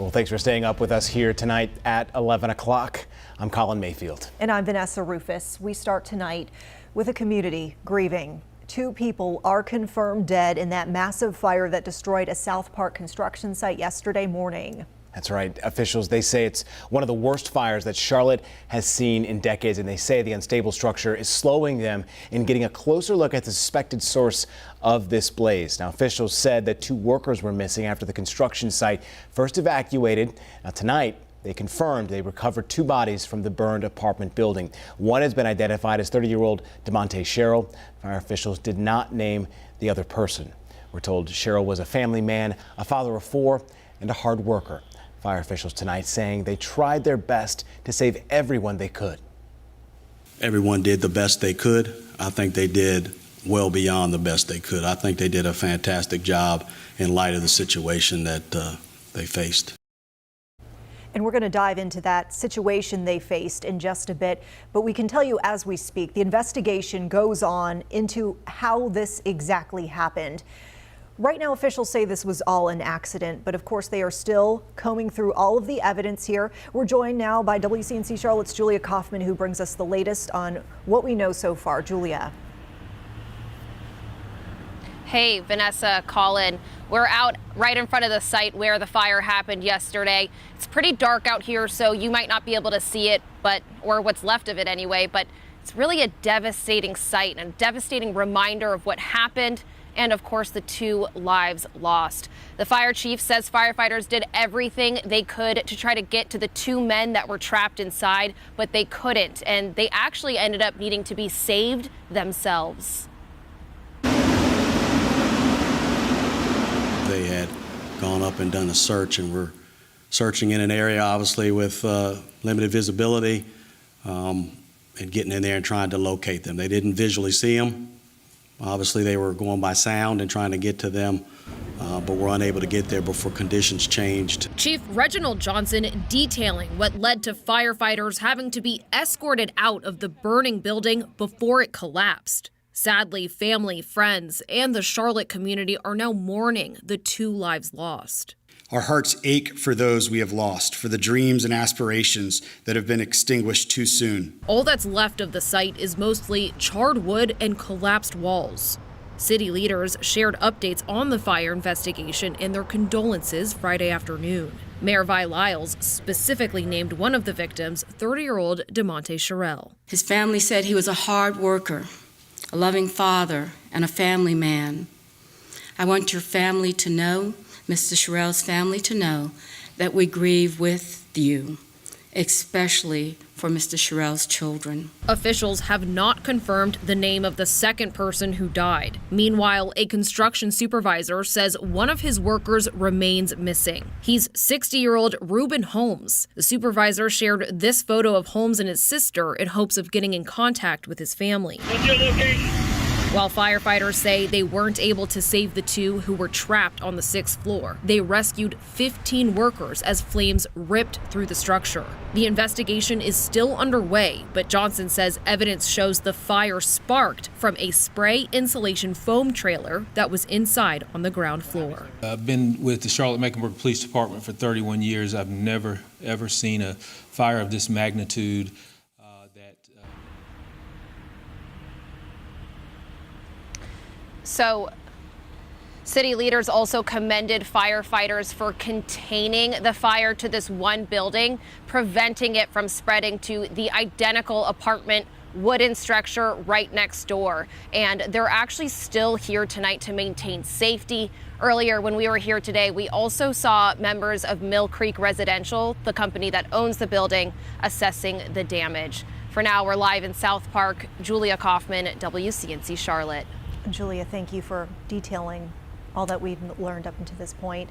Well, thanks for staying up with us here tonight at 11 o'clock. I'm Colin Mayfield. And I'm Vanessa Rufus. We start tonight with a community grieving. 2 people are confirmed dead in that massive fire that destroyed a South Park construction site yesterday morning. That's right. Officials, they say it's one of the worst fires that Charlotte has seen in decades, and they say the unstable structure is slowing them in getting a closer look at the suspected source of this blaze. Now, officials said that 2 workers were missing after the construction site first evacuated. Now, tonight, they confirmed they recovered 2 bodies from the burned apartment building. One has been identified as 30-year-old DeMonte Sherrill. Fire officials did not name the other person. We're told Sherrill was a family man, a father of 4, and a hard worker. Fire officials tonight saying they tried their best to save everyone they could. Everyone did the best they could. I think they did well beyond the best they could. I think they did a fantastic job in light of the situation that they faced. And we're going to dive into that situation they faced in just a bit. But we can tell you as we speak, the investigation goes on into how this exactly happened. Right now, officials say this was all an accident, but of course they are still combing through all of the evidence here. We're joined now by WCNC Charlotte's Julia Kaufman, who brings us the latest on what we know so far. Julia. Hey, Vanessa, Colin. We're out right in front of the site where the fire happened yesterday. It's pretty dark out here, so you might not be able to see it, or what's left of it anyway, but it's really a devastating sight and a devastating reminder of what happened. And of course, the 2 lives lost. The fire chief says firefighters did everything they could to try to get to the 2 men that were trapped inside, but they couldn't. And they actually ended up needing to be saved themselves. They had gone up and done a search, and were searching in an area, obviously, with limited visibility, and getting in there and trying to locate them. They didn't visually see them. Obviously, they were going by sound and trying to get to them, but were unable to get there before conditions changed. Chief Reginald Johnson detailing what led to firefighters having to be escorted out of the burning building before it collapsed. Sadly, family, friends, and the Charlotte community are now mourning the 2 lives lost. Our hearts ache for those we have lost, for the dreams and aspirations that have been extinguished too soon. All that's left of the site is mostly charred wood and collapsed walls. City leaders shared updates on the fire investigation and their condolences Friday afternoon. Mayor Vi Lyles specifically named one of the victims, 30-year-old DeMonte Sherrill. His family said he was a hard worker, a loving father, and a family man. I want your family to know, Mr. Sherrill's family to know, that we grieve with you, especially for Mr. Sherrill's children. Officials have not confirmed the name of the second person who died. Meanwhile, a construction supervisor says one of his workers remains missing. He's 60-year-old Reuben Holmes. The supervisor shared this photo of Holmes and his sister in hopes of getting in contact with his family. What's your location? While firefighters say they weren't able to save the 2 who were trapped on the 6th floor, they rescued 15 workers as flames ripped through the structure. The investigation is still underway, but Johnson says evidence shows the fire sparked from a spray insulation foam trailer that was inside on the ground floor. I've been with the Charlotte-Mecklenburg Police Department for 31 years. I've never, ever seen a fire of this magnitude. So city leaders also commended firefighters for containing the fire to this one building, preventing it from spreading to the identical apartment wooden structure right next door. And they're actually still here tonight to maintain safety. Earlier, when we were here today, we also saw members of Mill Creek Residential, the company that owns the building, assessing the damage. For now, we're live in South Park. Julia Kaufman, WCNC Charlotte. Julia, thank you for detailing all that we've learned up until this point.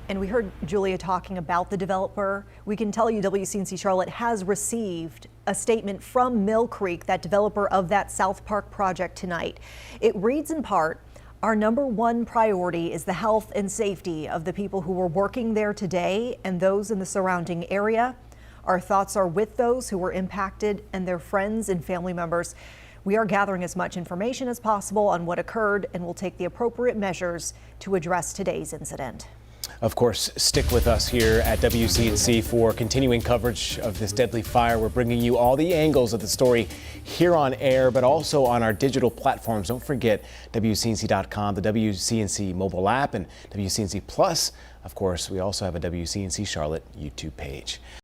And we heard Julia talking about the developer. We can tell you WCNC Charlotte has received a statement from Mill Creek, that developer of that South Park project, tonight. It reads in part, "Our #1 priority is the health and safety of the people who are working there today and those in the surrounding area. Our thoughts are with those who were impacted and their friends and family members. We are gathering as much information as possible on what occurred and will take the appropriate measures to address today's incident." Of course, stick with us here at WCNC for continuing coverage of this deadly fire. We're bringing you all the angles of the story here on air, but also on our digital platforms. Don't forget WCNC.com, the WCNC mobile app, and WCNC Plus. Of course, we also have a WCNC Charlotte YouTube page.